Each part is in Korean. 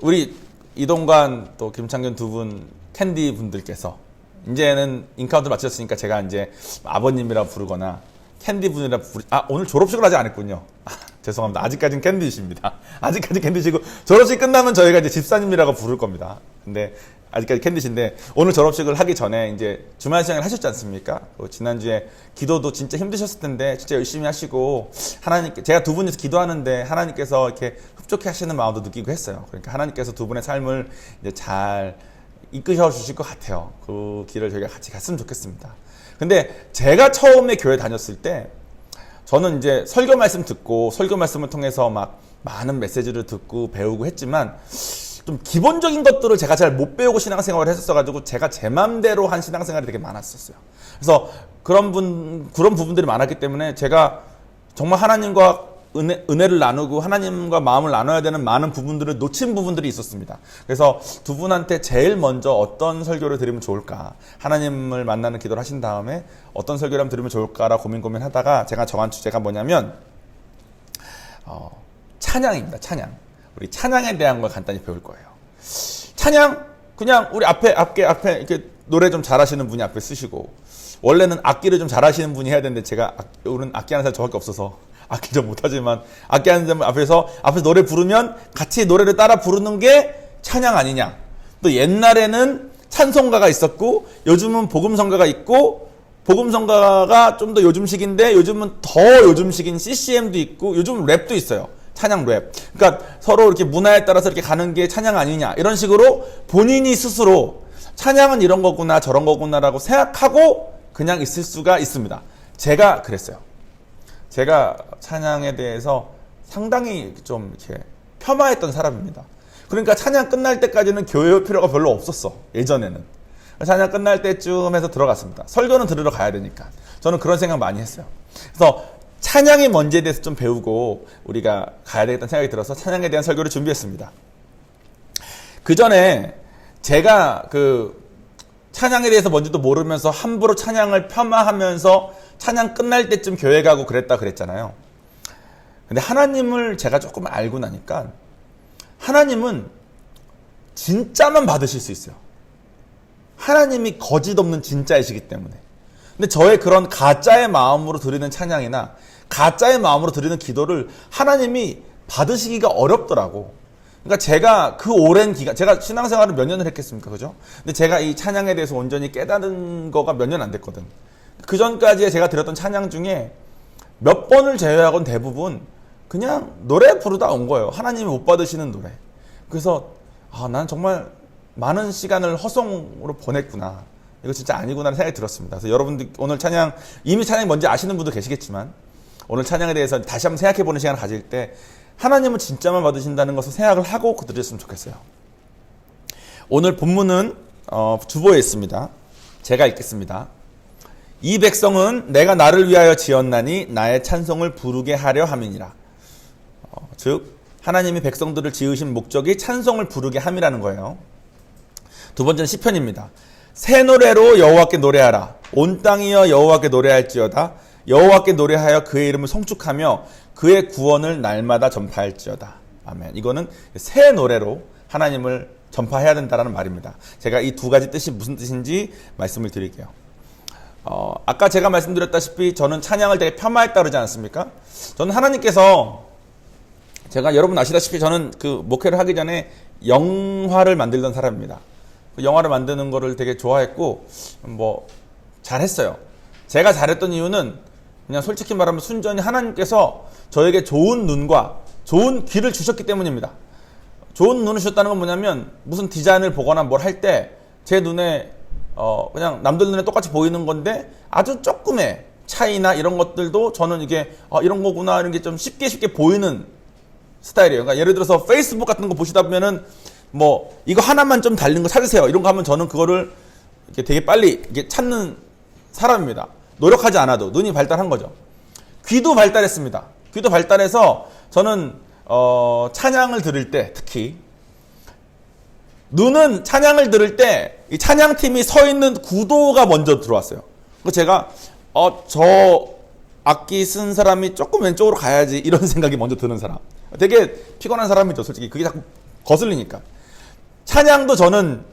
우리 이동관 또 김창균 두 분 캔디 분들께서 이제는 인카운트 마쳤으니까 제가 이제 아버님이라 부르거나 캔디 분이라 오늘 졸업식을 아직 안 했군요. 죄송합니다. 아직까지는 캔디십니다. 아직까지 캔디시고 졸업식 끝나면 저희가 이제 집사님이라고 부를 겁니다. 근데 아직까지 캔디신데 오늘 졸업식을 하기 전에 이제 주말 시장을 하셨지 않습니까? 지난주에 기도도 진짜 힘드셨을 텐데 진짜 열심히 하시고 하나님께 제가 두 분이서 기도하는데 하나님께서 이렇게 흡족해 하시는 마음도 느끼고 했어요. 그러니까 하나님께서 두 분의 삶을 이제 잘 이끄셔 주실 것 같아요. 그 길을 저희가 같이 갔으면 좋겠습니다. 근데 제가 처음에 교회 다녔을 때 저는 이제 설교 말씀 듣고 설교 말씀을 통해서 막 많은 메시지를 듣고 배우고 했지만 좀 기본적인 것들을 제가 잘 못 배우고 신앙생활을 했었어가지고 제가 제 맘대로 한 신앙생활이 되게 많았었어요. 그래서 그런 부분들이 많았기 때문에 제가 정말 하나님과 은혜를 나누고 하나님과 마음을 나눠야 되는 많은 부분들을 놓친 부분들이 있었습니다. 그래서 두 분한테 제일 먼저 어떤 설교를 드리면 좋을까, 하나님을 만나는 기도를 하신 다음에 어떤 설교를 하면 드리면 좋을까라 고민하다가 제가 정한 주제가 뭐냐면 찬양입니다. 찬양. 우리 찬양에 대한 걸 간단히 배울 거예요. 찬양 그냥 우리 앞에 이렇게 노래 좀 잘하시는 분이 앞에 쓰시고, 원래는 악기를 좀 잘하시는 분이 해야 되는데 제가 오늘 악기 하는 사람 저밖에 없어서 악기 좀 못하지만 악기 하는 사람 앞에서 노래 부르면 같이 노래를 따라 부르는 게 찬양 아니냐. 또 옛날에는 찬송가가 있었고 요즘은 복음성가가 있고, 복음성가가 좀 더 요즘식인데 요즘은 더 요즘식인 CCM도 있고 요즘 랩도 있어요. 찬양 랩. 그러니까 서로 이렇게 문화에 따라서 이렇게 가는 게 찬양 아니냐, 이런 식으로 본인이 스스로 찬양은 이런 거구나 저런 거구나라고 생각하고 그냥 있을 수가 있습니다. 제가 그랬어요. 제가 찬양에 대해서 상당히 좀 이렇게 폄하했던 사람입니다. 그러니까 찬양 끝날 때까지는 교회 올 필요가 별로 없었어. 예전에는. 찬양 끝날 때쯤 해서 들어갔습니다. 설교는 들으러 가야 되니까. 저는 그런 생각 많이 했어요. 그래서 찬양이 뭔지에 대해서 좀 배우고 우리가 가야 되겠다는 생각이 들어서 찬양에 대한 설교를 준비했습니다. 그 전에 제가 찬양에 대해서 뭔지도 모르면서 함부로 찬양을 폄하하면서 찬양 끝날 때쯤 교회 가고 그랬잖아요. 근데 하나님을 제가 조금 알고 나니까 하나님은 진짜만 받으실 수 있어요. 하나님이 거짓 없는 진짜이시기 때문에. 근데 저의 그런 가짜의 마음으로 드리는 찬양이나 가짜의 마음으로 드리는 기도를 하나님이 받으시기가 어렵더라고. 그러니까 제가 그 오랜 기간, 제가 신앙생활을 몇 년을 했겠습니까? 그죠? 근데 제가 이 찬양에 대해서 온전히 깨달은 거가 몇 년 안 됐거든. 그 전까지에 제가 드렸던 찬양 중에 몇 번을 제외하고는 대부분 그냥 노래 부르다 온 거예요. 하나님이 못 받으시는 노래. 그래서 난 정말 많은 시간을 허송으로 보냈구나. 이거 진짜 아니구나라는 생각이 들었습니다. 그래서 여러분들 오늘 찬양, 이미 찬양이 뭔지 아시는 분도 계시겠지만 오늘 찬양에 대해서 다시 한번 생각해보는 시간을 가질 때 하나님은 진짜만 받으신다는 것을 생각을 하고 드렸으면 좋겠어요. 오늘 본문은 주보에 있습니다. 제가 읽겠습니다. 이 백성은 내가 나를 위하여 지었나니 나의 찬송을 부르게 하려 함이니라. 즉 하나님이 백성들을 지으신 목적이 찬송을 부르게 함이라는 거예요. 두 번째는 시편입니다. 새 노래로 여호와께 노래하라. 온 땅이여 여호와께 노래할지어다. 여호와께 노래하여 그의 이름을 성축하며 그의 구원을 날마다 전파할지어다. 아멘. 이거는 새 노래로 하나님을 전파해야 된다는 말입니다. 제가 이 두 가지 뜻이 무슨 뜻인지 말씀을 드릴게요. 아까 제가 말씀드렸다시피 저는 찬양을 되게 폄하했다 그러지 않았습니까? 저는 하나님께서, 제가 여러분 아시다시피 저는 목회를 하기 전에 영화를 만들던 사람입니다. 영화를 만드는 거를 되게 좋아했고 잘했어요. 제가 잘했던 이유는 그냥 솔직히 말하면 순전히 하나님께서 저에게 좋은 눈과 좋은 귀를 주셨기 때문입니다. 좋은 눈을 주셨다는 건 뭐냐면 무슨 디자인을 보거나 뭘 할 때 제 눈에 그냥 남들 눈에 똑같이 보이는 건데 아주 조금의 차이나 이런 것들도 저는 이게 이런 거구나 이런 게 좀 쉽게 보이는 스타일이에요. 그러니까 예를 들어서 페이스북 같은 거 보시다 보면은 이거 하나만 좀 달린 거 찾으세요. 이런 거 하면 저는 그거를 이렇게 되게 빨리 이렇게 찾는 사람입니다. 노력하지 않아도 눈이 발달한 거죠. 귀도 발달했습니다. 귀도 발달해서 저는 찬양을 들을 때 특히 눈은 찬양을 들을 때 이 찬양팀이 서 있는 구도가 먼저 들어왔어요. 그래서 제가 저 악기 쓴 사람이 조금 왼쪽으로 가야지 이런 생각이 먼저 드는 사람. 되게 피곤한 사람이죠. 솔직히 그게 자꾸 거슬리니까. 찬양도 저는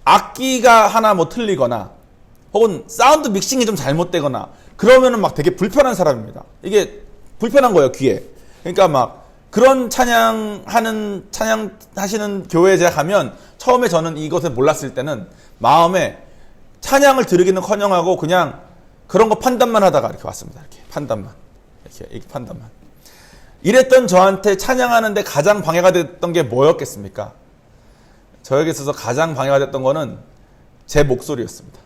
악기가 하나 뭐 틀리거나 혹은 사운드 믹싱이 좀 잘못되거나 그러면은 막 되게 불편한 사람입니다. 이게 불편한 거예요, 귀에. 그러니까 막 그런 찬양하시는 교회에 제가 가면 처음에 저는 이것을 몰랐을 때는 마음에 찬양을 들으기는커녕하고 그냥 그런 거 판단만 하다가 이렇게 왔습니다. 이렇게 판단만. 이렇게 판단만. 이랬던 저한테 찬양하는데 가장 방해가 됐던 게 뭐였겠습니까? 저에게 있어서 가장 방해가 됐던 거는 제 목소리였습니다.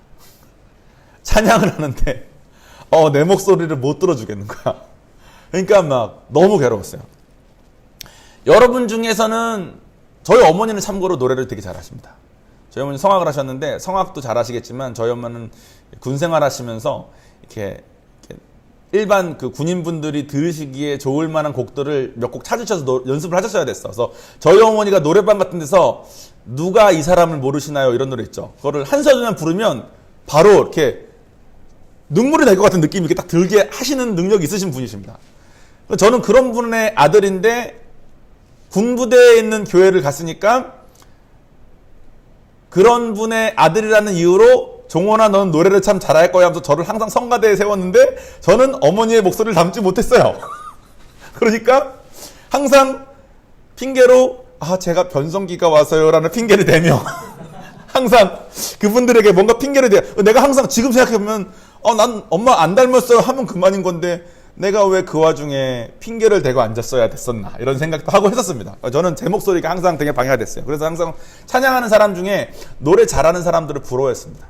찬양을 하는데 내 목소리를 못 들어주겠는 거야. 그러니까 막 너무 괴로웠어요. 여러분 중에서는 저희 어머니는 참고로 노래를 되게 잘하십니다. 저희 어머니 성악을 하셨는데 성악도 잘하시겠지만 저희 엄마는 군 생활하시면서 이렇게 일반 그 군인분들이 들으시기에 좋을 만한 곡들을 몇 곡 찾으셔서 연습을 하셨어야 됐어. 그래서 저희 어머니가 노래방 같은 데서 누가 이 사람을 모르시나요? 이런 노래 있죠. 그거를 한 소절만 부르면 바로 이렇게 눈물이 날 것 같은 느낌이 이렇게 딱 들게 하시는 능력이 있으신 분이십니다. 저는 그런 분의 아들인데 군부대에 있는 교회를 갔으니까 그런 분의 아들이라는 이유로 종원아 너는 노래를 참 잘할 거야 하면서 저를 항상 성가대에 세웠는데 저는 어머니의 목소리를 담지 못했어요. 그러니까 항상 핑계로 제가 변성기가 와서요 라는 핑계를 대며 항상 그분들에게 뭔가 핑계를 대요. 내가 항상 지금 생각해보면 난 엄마 안 닮았어요 하면 그만인 건데 내가 왜 그 와중에 핑계를 대고 앉았어야 됐었나 이런 생각도 하고 했었습니다. 저는 제 목소리가 항상 되게 방해가 됐어요. 그래서 항상 찬양하는 사람 중에 노래 잘하는 사람들을 부러워했습니다.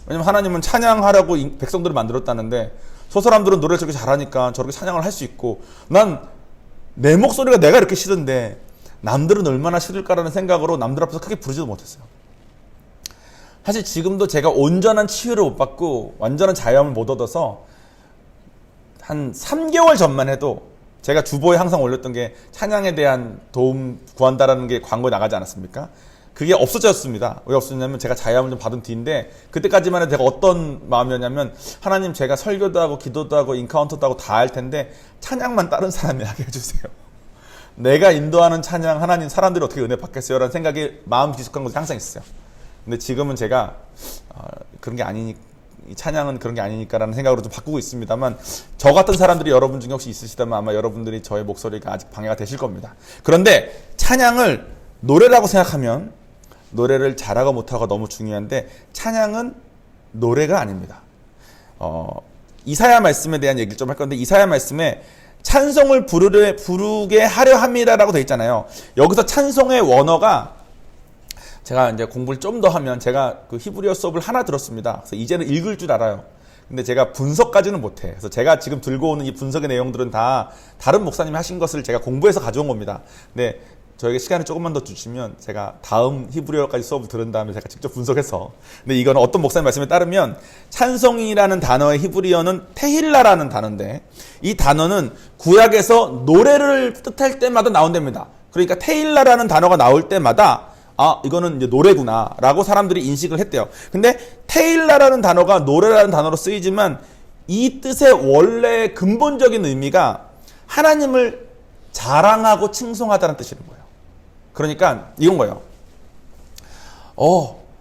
왜냐면 하나님은 찬양하라고 백성들을 만들었다는데 저 사람들은 노래를 저렇게 잘하니까 저렇게 찬양을 할 수 있고 난 내 목소리가 내가 이렇게 싫은데 남들은 얼마나 싫을까라는 생각으로 남들 앞에서 크게 부르지도 못했어요. 사실 지금도 제가 온전한 치유를 못 받고 완전한 자유함을 못 얻어서 한 3개월 전만 해도 제가 주보에 항상 올렸던 게 찬양에 대한 도움 구한다라는 게 광고에 나가지 않았습니까? 그게 없어졌습니다. 왜 없어졌냐면 제가 자유함을 좀 받은 뒤인데 그때까지만 해도 제가 어떤 마음이었냐면 하나님 제가 설교도 하고 기도도 하고 인카운터도 하고 다 할 텐데 찬양만 다른 사람이 하게 해주세요. 내가 인도하는 찬양 하나님 사람들이 어떻게 은혜 받겠어요? 라는 생각이 마음 깊숙한 곳에 항상 있어요. 근데 지금은 제가 그런 게 아니니까 찬양은 그런 게 아니니까라는 생각으로 좀 바꾸고 있습니다만 저 같은 사람들이 여러분 중에 혹시 있으시다면 아마 여러분들이 저의 목소리가 아직 방해가 되실 겁니다. 그런데 찬양을 노래라고 생각하면 노래를 잘하고 못하고 너무 중요한데 찬양은 노래가 아닙니다. 이사야 말씀에 대한 얘기를 좀 할 건데 이사야 말씀에 찬송을 부르게 하려 함이라라고 되어 있잖아요. 여기서 찬송의 원어가 제가 이제 공부를 좀 더 하면 제가 그 히브리어 수업을 하나 들었습니다. 그래서 이제는 읽을 줄 알아요. 근데 제가 분석까지는 못해. 그래서 제가 지금 들고 오는 이 분석의 내용들은 다 다른 목사님이 하신 것을 제가 공부해서 가져온 겁니다. 근데 저에게 시간을 조금만 더 주시면 제가 다음 히브리어까지 수업을 들은 다음에 제가 직접 분석해서 근데 이거는 어떤 목사님 말씀에 따르면 찬송이라는 단어의 히브리어는 테힐라라는 단어인데 이 단어는 구약에서 노래를 뜻할 때마다 나온답니다. 그러니까 테힐라라는 단어가 나올 때마다 이거는 이제 노래구나 라고 사람들이 인식을 했대요. 근데 테일라라는 단어가 노래라는 단어로 쓰이지만 이 뜻의 원래 근본적인 의미가 하나님을 자랑하고 칭송하다는 뜻이는 거예요. 그러니까 이건 거예요.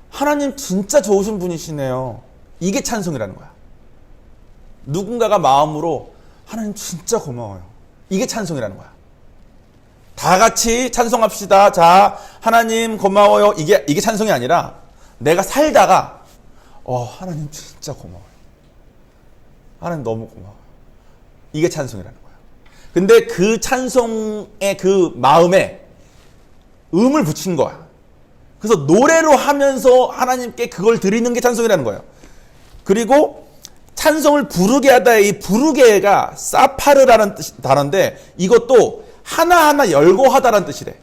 하나님 진짜 좋으신 분이시네요. 이게 찬송이라는 거야. 누군가가 마음으로 하나님 진짜 고마워요. 이게 찬송이라는 거야. 다 같이 찬송합시다. 자, 하나님 고마워요. 이게 찬송이 아니라 내가 살다가 하나님 진짜 고마워요. 하나님 너무 고마워요. 이게 찬송이라는 거야. 근데 그 찬송의 그 마음에 음을 붙인 거야. 그래서 노래로 하면서 하나님께 그걸 드리는 게 찬송이라는 거예요. 그리고 찬송을 부르게 하다의 이 부르게가 사파르라는 단어인데 이것도 하나하나 열거하다라는 뜻이래.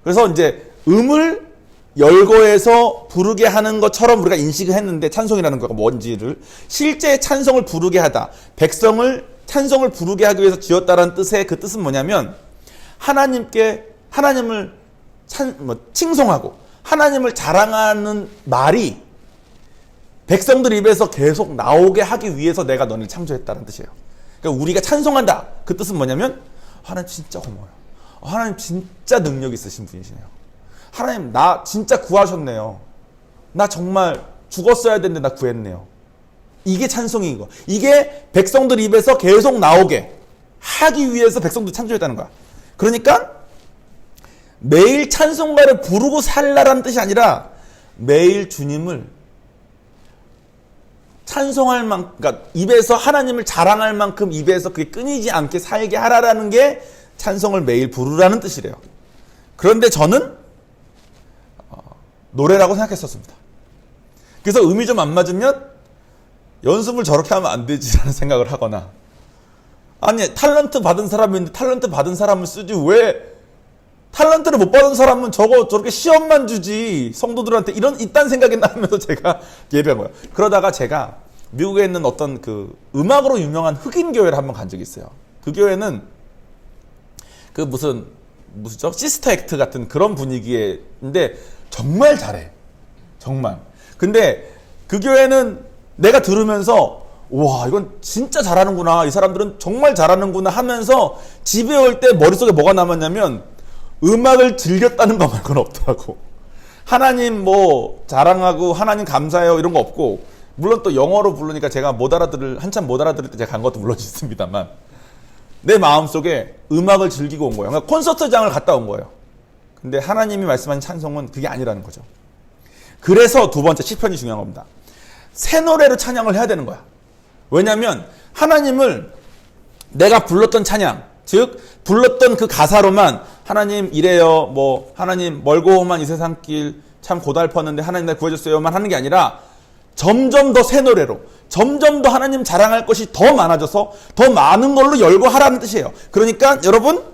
그래서 이제 음을 열거해서 부르게 하는 것처럼 우리가 인식을 했는데 찬송이라는 거가 뭔지를 실제 찬송을 부르게 하다. 백성을 찬송을 부르게 하기 위해서 지었다라는 뜻의 그 뜻은 뭐냐면 하나님을 칭송하고 하나님을 자랑하는 말이 백성들 입에서 계속 나오게 하기 위해서 내가 너를 창조했다는 뜻이에요. 그러니까 우리가 찬송한다. 그 뜻은 뭐냐면 하나님 진짜 고마워요. 하나님 진짜 능력 있으신 분이시네요. 하나님 나 진짜 구하셨네요. 나 정말 죽었어야 되는데 나 구했네요. 이게 찬송인 거. 이게 백성들 입에서 계속 나오게 하기 위해서 백성들 찬송했다는 거야. 그러니까 매일 찬송가를 부르고 살라라는 뜻이 아니라 매일 주님을 찬송할 만큼, 그러니까 입에서 하나님을 자랑할 만큼 입에서 그게 끊이지 않게 살게 하라라는 게 찬송을 매일 부르라는 뜻이래요. 그런데 저는 노래라고 생각했었습니다. 그래서 음이 좀 안 맞으면 연습을 저렇게 하면 안 되지라는 생각을 하거나, 아니 탤런트 받은 사람이 있는데 탤런트 받은 사람을 쓰지 왜 탤런트를 못 받은 사람은 저렇게 시험만 주지 성도들한테 이딴 생각이 나면서 제가 예배한 거예요. 그러다가 제가 미국에 있는 어떤 그 음악으로 유명한 흑인 교회를 한번 간 적이 있어요. 그 교회는 그 무슨죠? 시스터 액트 같은 그런 분위기인데 정말 잘해. 정말. 근데 그 교회는 내가 들으면서 와 이건 진짜 잘하는구나. 이 사람들은 정말 잘하는구나 하면서 집에 올 때 머릿속에 뭐가 남았냐면 음악을 즐겼다는 거 말고는 없더라고. 하나님 뭐 자랑하고 하나님 감사해요 이런 거 없고, 물론 또 영어로 부르니까 제가 한참 못 알아들을 때 제가 간 것도 물론 있습니다만 내 마음속에 음악을 즐기고 온 거예요. 그러니까 콘서트장을 갔다 온 거예요. 근데 하나님이 말씀하신 찬송은 그게 아니라는 거죠. 그래서 두 번째 시편이 중요한 겁니다. 새 노래로 찬양을 해야 되는 거야. 왜냐하면 하나님을 내가 불렀던 찬양, 즉 불렀던 그 가사로만 하나님 이래요, 뭐 하나님 멀고 험한 이 세상 길 참 고달팠는데 하나님 날 구해줬어요만 하는 게 아니라 점점 더 새 노래로, 점점 더 하나님 자랑할 것이 더 많아져서 더 많은 걸로 열거하라는 뜻이에요. 그러니까 여러분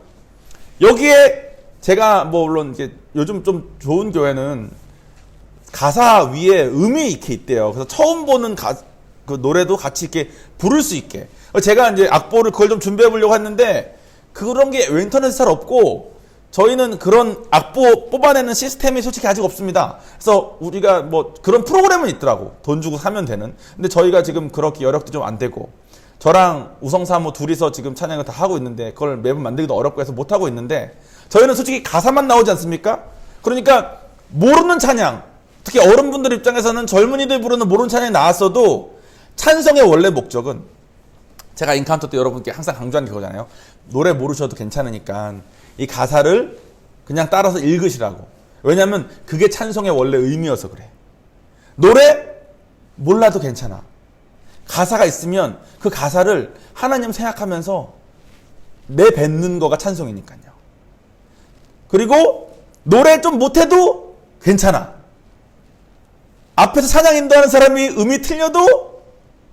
여기에 제가 뭐 물론 이게 요즘 좀 좋은 교회는 가사 위에 음이 이렇게 있대요. 그래서 처음 보는 그 노래도 같이 이렇게 부를 수 있게. 제가 이제 악보를 그걸 좀 준비해 보려고 했는데 그런 게 인터넷에 잘 없고 저희는 그런 악보 뽑아내는 시스템이 솔직히 아직 없습니다. 그래서 우리가 뭐 그런 프로그램은 있더라고. 돈 주고 사면 되는. 근데 저희가 지금 그렇게 여력도 좀 안 되고 저랑 우성사모 둘이서 지금 찬양을 다 하고 있는데 그걸 매번 만들기도 어렵고 해서 못 하고 있는데 저희는 솔직히 가사만 나오지 않습니까? 그러니까 모르는 찬양, 특히 어른분들 입장에서는 젊은이들 부르는 모르는 찬양이 나왔어도 찬송의 원래 목적은 제가 인카운터 때 여러분께 항상 강조한 게 그거잖아요. 노래 모르셔도 괜찮으니까 이 가사를 그냥 따라서 읽으시라고. 왜냐하면 그게 찬송의 원래 의미여서 그래. 노래 몰라도 괜찮아. 가사가 있으면 그 가사를 하나님 생각하면서 내뱉는 거가 찬송이니까요. 그리고 노래 좀 못해도 괜찮아. 앞에서 찬양 인도하는 사람이 음이 틀려도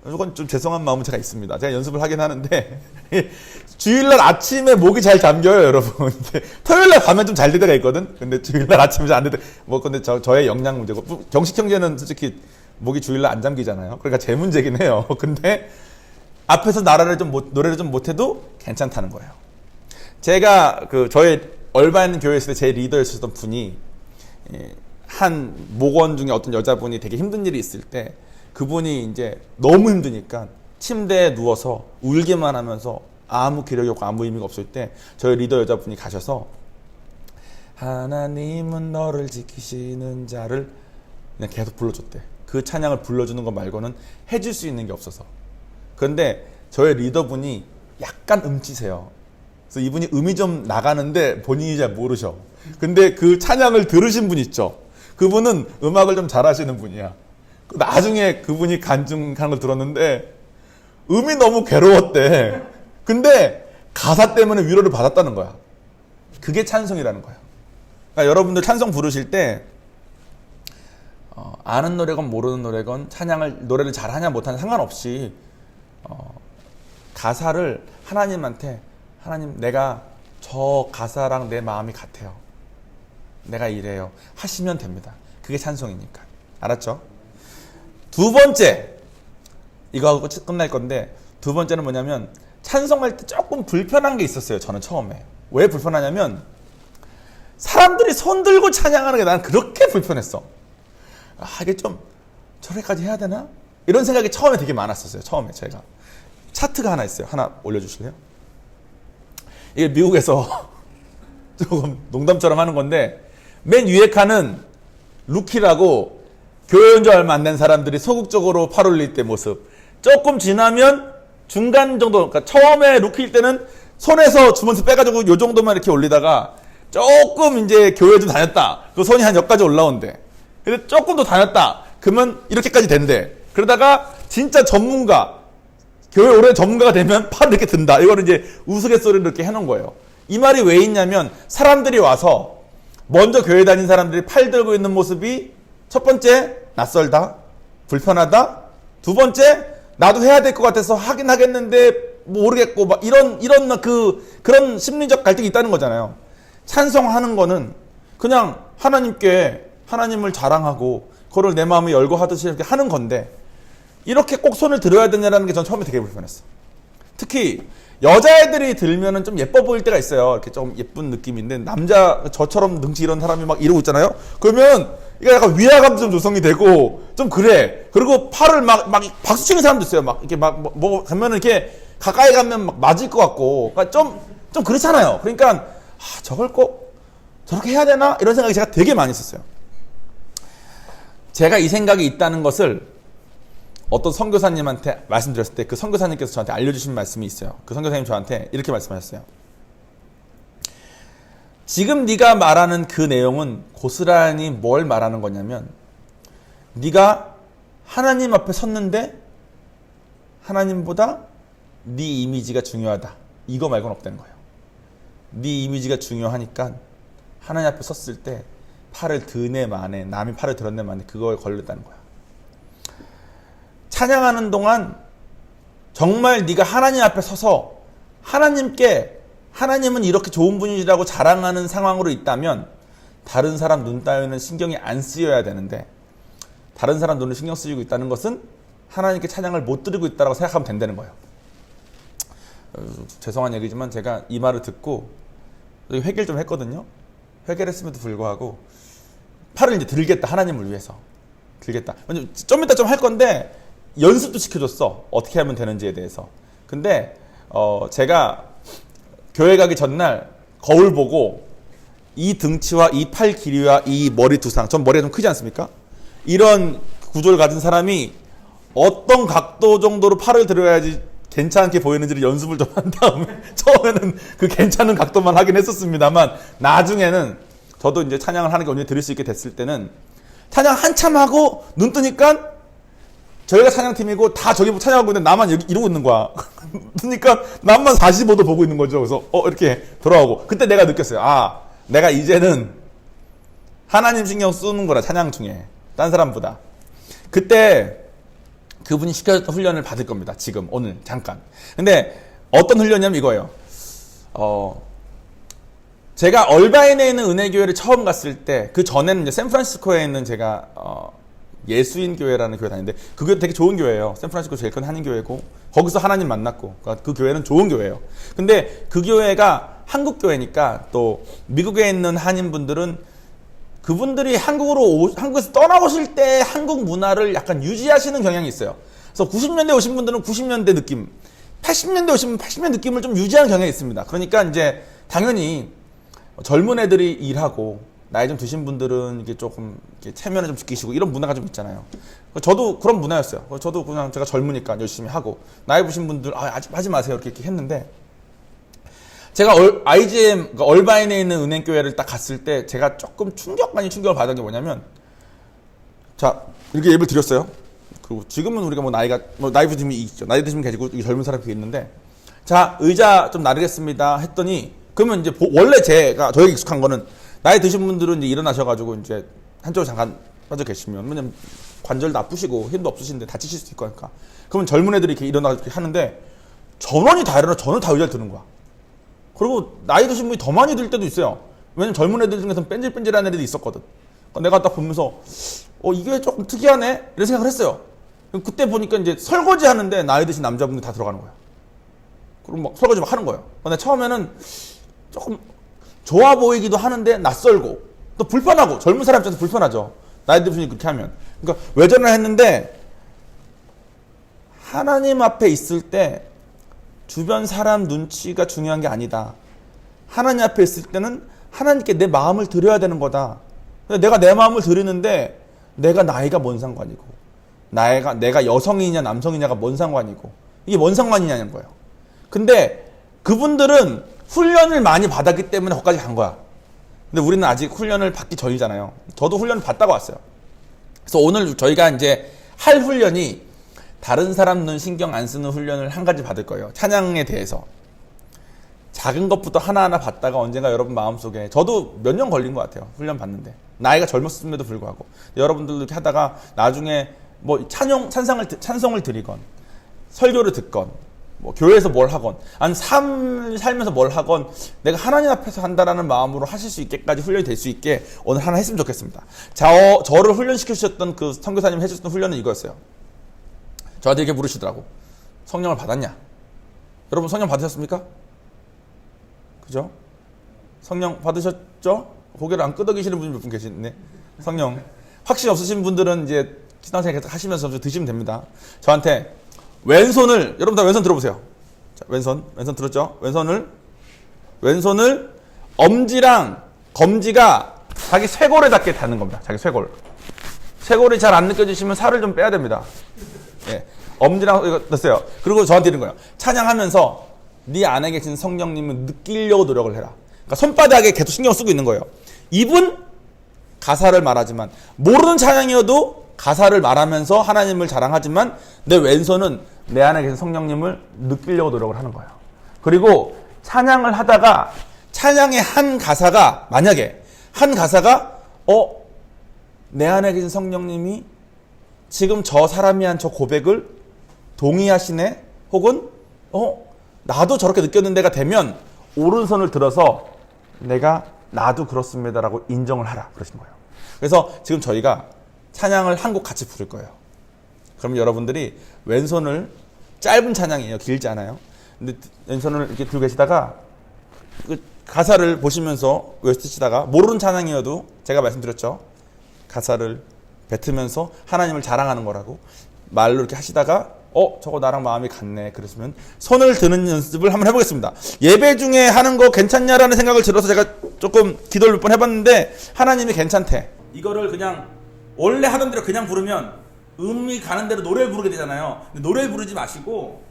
이건 좀 죄송한 마음은 제가 있습니다. 제가 연습을 하긴 하는데 주일날 아침에 목이 잘 잠겨요, 여러분. 토요일날 가면 좀 잘 될 때가 있거든. 근데 주일날 아침에 잘 안 될 때, 뭐 근데 저의 역량 문제고 경식 형제는 솔직히 목이 주일날 안 잠기잖아요. 그러니까 제 문제긴 해요. 근데 앞에서 노래를 좀 못해도 괜찮다는 거예요. 제가 저의 얼마 있는 교회에 있을 때 제 리더였었던 분이 한 목원 중에 어떤 여자분이 되게 힘든 일이 있을 때 그분이 이제 너무 힘드니까 침대에 누워서 울기만 하면서 아무 기력이 없고 아무 의미가 없을 때 저희 리더 여자분이 가셔서 하나님은 너를 지키시는 자를 그냥 계속 불러줬대. 그 찬양을 불러주는 것 말고는 해줄 수 있는 게 없어서. 그런데 저희 리더분이 약간 음치세요. 그래서 이분이 음이 좀 나가는데 본인이 잘 모르셔. 근데 그 찬양을 들으신 분 있죠. 그분은 음악을 좀 잘하시는 분이야. 나중에 그분이 간증하는 걸 들었는데 음이 너무 괴로웠대. 근데 가사 때문에 위로를 받았다는 거야. 그게 찬송이라는 거야. 그러니까 여러분들 찬송 부르실 때 아는 노래건 모르는 노래건 노래를 잘하냐 못하냐 상관없이 가사를 하나님한테 하나님 내가 저 가사랑 내 마음이 같아요. 내가 이래요. 하시면 됩니다. 그게 찬송이니까. 알았죠? 두 번째, 이거 하고 끝날 건데 두 번째는 뭐냐면 찬송할 때 조금 불편한 게 있었어요. 저는 처음에. 왜 불편하냐면 사람들이 손 들고 찬양하는 게 나는 그렇게 불편했어. 이게 좀 저래까지 해야 되나? 이런 생각이 처음에 되게 많았었어요. 처음에 제가. 차트가 하나 있어요. 하나 올려주실래요? 이게 미국에서 조금 농담처럼 하는 건데, 맨 위에 칸은 루키라고 교회 온 지 얼마 안 된 사람들이 소극적으로 팔 올릴 때 모습. 조금 지나면 중간 정도, 그러니까 처음에 루키일 때는 손에서 주머니 빼가지고 요 정도만 이렇게 올리다가 조금 이제 교회 좀 다녔다. 그 손이 한 여기까지 올라온대. 근데 조금 더 다녔다. 그러면 이렇게까지 된대. 그러다가 진짜 전문가, 교회 오래 전문가가 되면 팔을 이렇게 든다. 이거는 이제 우스갯소리를 이렇게 해놓은 거예요. 이 말이 왜 있냐면 사람들이 와서 먼저 교회 다닌 사람들이 팔 들고 있는 모습이 첫 번째 낯설다, 불편하다. 두 번째 나도 해야 될 것 같아서 하긴 하겠는데 모르겠고 막 이런 그런 심리적 갈등이 있다는 거잖아요. 찬송하는 거는 그냥 하나님을 자랑하고 그걸 내 마음에 열고 하듯이 이렇게 하는 건데 이렇게 꼭 손을 들어야 되냐라는 게 전 처음에 되게 불편했어. 특히 여자애들이 들면은 좀 예뻐 보일 때가 있어요. 이렇게 좀 예쁜 느낌인데 저처럼 능치 이런 사람이 막 이러고 있잖아요. 그러면 이거 약간 위화감 좀 조성이 되고 좀 그래. 그리고 팔을 막 박수 치는 사람도 있어요. 막 이렇게 뭐 가면은 이렇게 가까이 가면 막 맞을 것 같고, 그러니까 좀 그렇잖아요. 그러니까 저걸 꼭 저렇게 해야 되나 이런 생각이 제가 되게 많이 있었어요. 제가 이 생각이 있다는 것을 어떤 선교사님한테 말씀드렸을 때 그 선교사님께서 저한테 알려주신 말씀이 있어요. 그 선교사님 저한테 이렇게 말씀하셨어요. 지금 네가 말하는 그 내용은 고스란히 뭘 말하는 거냐면 네가 하나님 앞에 섰는데 하나님보다 네 이미지가 중요하다. 이거 말고는 없다는 거예요. 네 이미지가 중요하니까 하나님 앞에 섰을 때 팔을 드네 마네, 남이 팔을 들었네 마네, 그거에 걸렸다는 거야. 찬양하는 동안 정말 네가 하나님 앞에 서서 하나님은 이렇게 좋은 분이라고 자랑하는 상황으로 있다면 다른 사람 눈 따위는 신경이 안 쓰여야 되는데 다른 사람 눈을 신경 쓰이고 있다는 것은 하나님께 찬양을 못 드리고 있다고 생각하면 된다는 거예요. 죄송한 얘기지만 제가 이 말을 듣고 회개를 좀 했거든요. 회개를 했음에도 불구하고 팔을 이제 들겠다. 하나님을 위해서 들겠다. 좀 이따 좀 할 건데 연습도 시켜줬어. 어떻게 하면 되는지에 대해서. 근데 제가 교회 가기 전날 거울 보고 이 등치와 이 팔 길이와 이 머리 두상, 전 머리가 좀 크지 않습니까? 이런 구조를 가진 사람이 어떤 각도 정도로 팔을 들어야지 괜찮게 보이는지를 연습을 좀 한 다음에 처음에는 그 괜찮은 각도만 하긴 했었습니다만 나중에는 저도 이제 찬양을 하는 게 언제 들을 수 있게 됐을 때는 찬양 한참 하고 눈 뜨니까 저희가 찬양팀이고 다 저기 찬양하고 있는데 나만 여기 이러고 있는 거야. 그러니까 나만 45도 보고 있는 거죠. 그래서 이렇게 돌아오고 그때 내가 느꼈어요. 내가 이제는 하나님 신경 쓰는 거라 찬양 중에 딴 사람보다. 그때 그분이 시켜줬던 훈련을 받을 겁니다. 지금 오늘 잠깐. 근데 어떤 훈련이냐면 이거예요. 제가 얼바인에 있는 은혜교회를 처음 갔을 때 그 전에는 이제 샌프란시스코에 있는 제가 예수인 교회라는 교회 다니는데 그 교회 되게 좋은 교회예요. 샌프란시스코 제일 큰 한인 교회고 거기서 하나님 만났고 그러니까 그 교회는 좋은 교회예요. 근데 그 교회가 한국 교회니까 또 미국에 있는 한인분들은 그분들이 한국에서 떠나오실 때 한국 문화를 약간 유지하시는 경향이 있어요. 그래서 90년대 오신 분들은 90년대 느낌, 80년대 오신 분은 80년대 느낌을 좀 유지하는 경향이 있습니다. 그러니까 이제 당연히 젊은 애들이 일하고 나이 좀 드신 분들은 이게 조금 이렇게 체면을 좀 지키시고 이런 문화가 좀 있잖아요. 저도 그런 문화였어요. 저도 그냥 제가 젊으니까 열심히 하고 나이 드신 분들 하지 마세요 이렇게 했는데 제가 IGM 그러니까 얼바인에 있는 은행교회를 딱 갔을 때 제가 조금 충격을 받은 게 뭐냐면 자 이렇게 예배를 드렸어요. 그리고 지금은 우리가 나이 드시면 있죠. 나이 드시면 계시고 젊은 사람이 있는데 자 의자 좀 나르겠습니다 했더니 그러면 이제 원래 저에게 익숙한 거는 나이 드신 분들은 이제 일어나셔가지고 이제 한쪽으로 잠깐 빠져 계시면 왜냐면 관절도 아프시고 힘도 없으신데 다치실 수 있고 하니까 그러면 젊은 애들이 이렇게 일어나서 이렇게 하는데 전원이 다 의자를 드는 거야. 그리고 나이 드신 분이 더 많이 들 때도 있어요. 왜냐면 젊은 애들 중에서는 뺀질뺀질한 애들이 있었거든. 내가 딱 보면서 이게 조금 특이하네 이런 생각을 했어요. 그때 보니까 이제 설거지 하는데 나이 드신 남자분들이 다 들어가는 거야. 그리고 막 설거지 막 하는 거예요. 근데 처음에는 조금 좋아 보이기도 하는데 낯설고 또 불편하고 젊은 사람 입장에서 불편하죠. 나이 드신 분이 그렇게 하면. 그러니까 외전을 했는데 하나님 앞에 있을 때 주변 사람 눈치가 중요한 게 아니다. 하나님 앞에 있을 때는 하나님께 내 마음을 드려야 되는 거다. 내가 내 마음을 드리는데 내가 나이가 뭔 상관이고 내가 여성이냐 남성이냐가 뭔 상관이고 이게 뭔 상관이냐는 거예요. 근데 그분들은 훈련을 많이 받았기 때문에 거기까지 간 거야. 근데 우리는 아직 훈련을 받기 전이잖아요. 저도 훈련을 받다가 왔어요. 그래서 오늘 저희가 이제 할 훈련이 다른 사람 눈 신경 안 쓰는 훈련을 한 가지 받을 거예요. 찬양에 대해서. 작은 것부터 하나하나 받다가 언젠가 여러분 마음속에, 저도 몇 년 걸린 것 같아요. 훈련 받는데. 나이가 젊었음에도 불구하고. 여러분들도 이렇게 하다가 나중에 뭐 찬송을 드리건, 설교를 듣건, 뭐 교회에서 뭘 하건, 아니 살면서 뭘 하건 내가 하나님 앞에서 한다라는 마음으로 하실 수 있게까지 훈련이 될 수 있게 오늘 하나 했으면 좋겠습니다. 저를 훈련시켜 주셨던 그 선교사님 해주셨던 훈련은 이거였어요. 저한테 이렇게 물으시더라고. 성령을 받았냐? 여러분 성령 받으셨습니까? 그죠? 성령 받으셨죠? 고개를 안 끄덕이시는 분이 몇 분 계시네. 성령. 확신 없으신 분들은 이제 신앙생활 계속 하시면서 드시면 됩니다. 저한테 왼손을, 여러분 다 왼손 들어보세요. 자, 왼손 들었죠? 왼손을 엄지랑 검지가 자기 쇄골에 닿게 닿는 겁니다. 자기 쇄골. 쇄골이 잘 안 느껴지시면 살을 좀 빼야 됩니다. 예. 엄지랑 이거 됐어요. 그리고 저한테 이런 거예요. 찬양하면서 네 안에 계신 성령님을 느끼려고 노력을 해라. 그러니까 손바닥에 계속 신경 쓰고 있는 거예요. 입은 가사를 말하지만, 모르는 찬양이어도 가사를 말하면서 하나님을 자랑하지만 내 왼손은 내 안에 계신 성령님을 느끼려고 노력을 하는 거예요. 그리고 찬양을 하다가 찬양의 한 가사가, 만약에 한 가사가 내 안에 계신 성령님이 지금 저 사람이 한 저 고백을 동의하시네, 혹은 나도 저렇게 느꼈는데가 되면 오른손을 들어서 나도 그렇습니다라고 인정을 하라, 그러신 거예요. 그래서 지금 저희가 찬양을 한 곡 같이 부를 거예요. 그러면 여러분들이 왼손을, 짧은 찬양이에요. 길지 않아요. 근데 왼손을 이렇게 들고 계시다가 그 가사를 보시면서 외치시다가, 모르는 찬양이어도 제가 말씀드렸죠. 가사를 뱉으면서 하나님을 자랑하는 거라고 말로 이렇게 하시다가 저거 나랑 마음이 같네, 그러시면 손을 드는 연습을 한번 해보겠습니다. 예배 중에 하는 거 괜찮냐라는 생각을 들어서 제가 조금 기도를 몇 번 해봤는데 하나님이 괜찮대. 이거를 그냥 원래 하던 대로 그냥 부르면 음이 가는 대로 노래를 부르게 되잖아요. 근데 노래를 부르지 마시고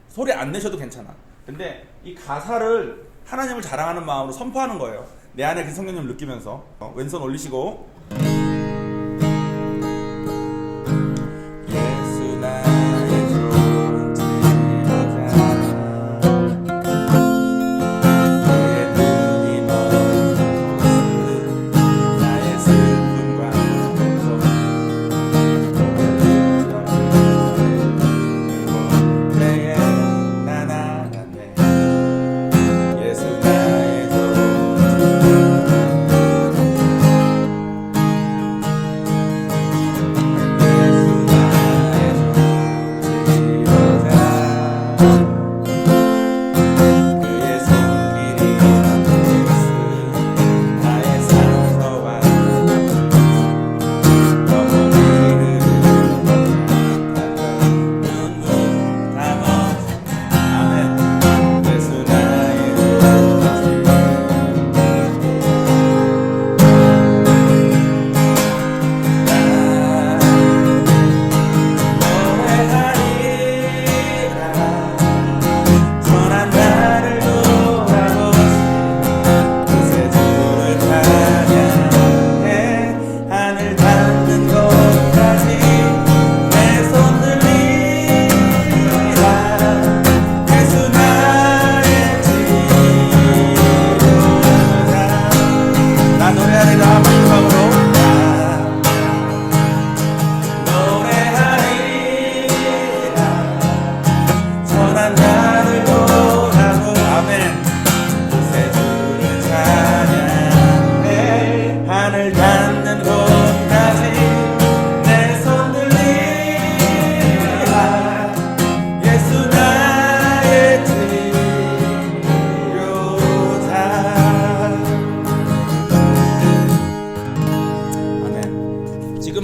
소리 안 내셔도 괜찮아. 근데 이 가사를 하나님을 자랑하는 마음으로 선포하는 거예요. 내 안에 그 성령님을 느끼면서. 왼손 올리시고,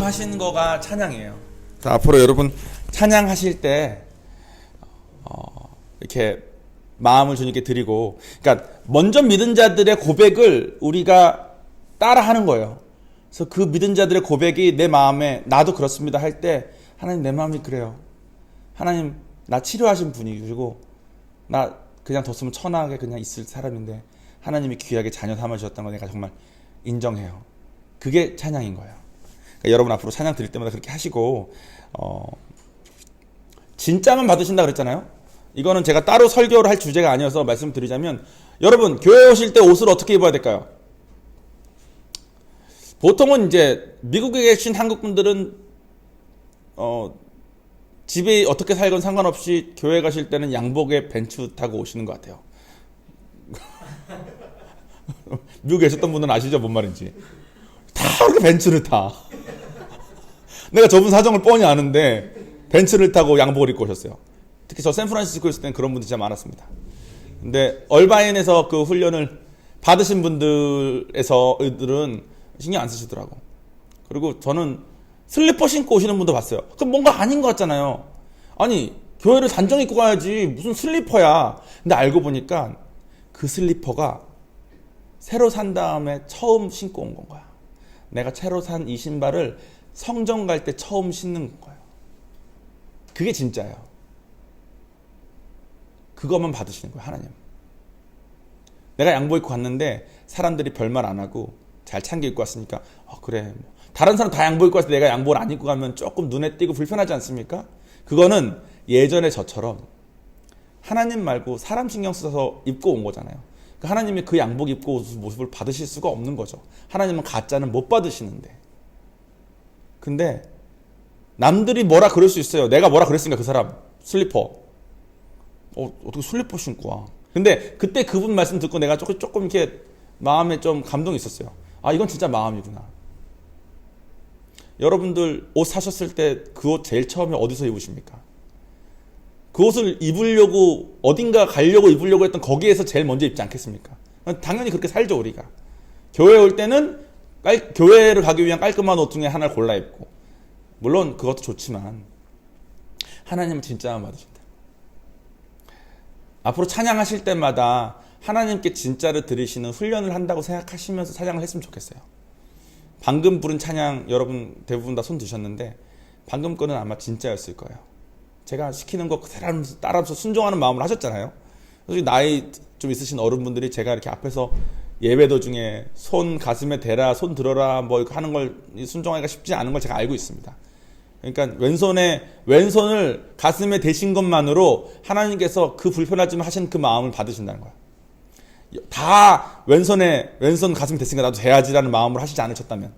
하신 거가 찬양이에요. 자, 앞으로 여러분 찬양하실 때 이렇게 마음을 주님께 드리고, 그러니까 먼저 믿은 자들의 고백을 우리가 따라하는 거예요. 그래서 그 믿은 자들의 고백이 내 마음에 나도 그렇습니다 할 때 하나님 내 마음이 그래요. 하나님 나 치료하신 분이고 나 그냥 뒀으면 천하게 그냥 있을 사람인데 하나님이 귀하게 자녀 삼아주셨다는 걸 내가 정말 인정해요. 그게 찬양인 거예요. 그러니까 여러분 앞으로 찬양 드릴 때마다 그렇게 하시고 진짜만 받으신다 그랬잖아요. 이거는 제가 따로 설교를 할 주제가 아니어서 말씀드리자면 여러분 교회 오실 때 옷을 어떻게 입어야 될까요? 보통은 이제 미국에 계신 한국 분들은 집에 어떻게 살건 상관없이 교회 가실 때는 양복에 벤츠 타고 오시는 것 같아요. 미국에 계셨던 분들은 아시죠? 뭔 말인지. 다 그렇게 벤츠를 타. 내가 저분 사정을 뻔히 아는데 벤츠를 타고 양복을 입고 오셨어요. 특히 저 샌프란시스코에 있을 때는 그런 분들이 진짜 많았습니다. 근데 얼바인에서 그 훈련을 받으신 분들은 신경 안 쓰시더라고. 그리고 저는 슬리퍼 신고 오시는 분도 봤어요. 그럼 뭔가 아닌 것 같잖아요. 아니 교회를 단정 입고 가야지 무슨 슬리퍼야. 근데 알고 보니까 그 슬리퍼가 새로 산 다음에 처음 신고 온 건 거야. 내가 새로 산 이 신발을 성전 갈 때 처음 신는 거예요. 그게 진짜예요. 그것만 받으시는 거예요. 하나님. 내가 양복 입고 갔는데 사람들이 별말 안 하고 잘 챙겨 입고 왔으니까 그래. 다른 사람 다 양복 입고 왔을 때 내가 양복을 안 입고 가면 조금 눈에 띄고 불편하지 않습니까? 그거는 예전에 저처럼 하나님 말고 사람 신경 써서 입고 온 거잖아요. 하나님이 그 양복 입고 온 모습을 받으실 수가 없는 거죠. 하나님은 가짜는 못 받으시는데. 근데 남들이 뭐라 그럴 수 있어요. 내가 뭐라 그랬으니까 그 사람 슬리퍼 어떻게 슬리퍼 신고 와. 근데 그때 그분 말씀 듣고 내가 조금 이렇게 마음에 좀 감동이 있었어요. 이건 진짜 마음이구나. 여러분들 옷 사셨을 때 그 옷 제일 처음에 어디서 입으십니까? 그 옷을 입으려고 어딘가 가려고 입으려고 했던 거기에서 제일 먼저 입지 않겠습니까? 당연히 그렇게 살죠 우리가. 교회에 올 때는 교회를 가기 위한 깔끔한 옷 중에 하나를 골라 입고, 물론 그것도 좋지만 하나님은 진짜만 받으신다. 앞으로 찬양하실 때마다 하나님께 진짜를 드리시는 훈련을 한다고 생각하시면서 찬양을 했으면 좋겠어요. 방금 부른 찬양 여러분 대부분 다 손 드셨는데 방금 거는 아마 진짜였을 거예요. 제가 시키는 거 따라서 순종하는 마음으로 하셨잖아요. 나이 좀 있으신 어른분들이 제가 이렇게 앞에서 예배 도중에 손 가슴에 대라, 손 들어라 뭐 이렇게 하는 걸 순종하기가 쉽지 않은 걸 제가 알고 있습니다. 그러니까 왼손을 가슴에 대신 것만으로 하나님께서 그 불편하지만 하신 그 마음을 받으신다는 거야. 다 왼손 가슴에 대신 거 나도 해야지라는 마음으로 하시지 않으셨다면.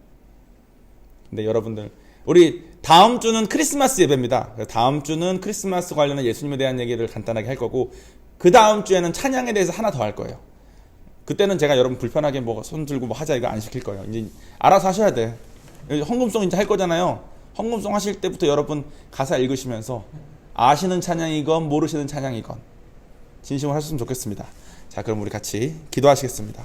근데 여러분들 우리 다음 주는 크리스마스 예배입니다. 다음 주는 크리스마스 관련한 예수님에 대한 얘기를 간단하게 할 거고, 그 다음 주에는 찬양에 대해서 하나 더 할 거예요. 그때는 제가 여러분 불편하게 뭐 손 들고 뭐 하자 이거 안 시킬 거예요. 이제 알아서 하셔야 돼. 헌금송 이제 할 거잖아요. 헌금송 하실 때부터 여러분 가사 읽으시면서 아시는 찬양이건 모르시는 찬양이건 진심으로 하셨으면 좋겠습니다. 자, 그럼 우리 같이 기도하시겠습니다.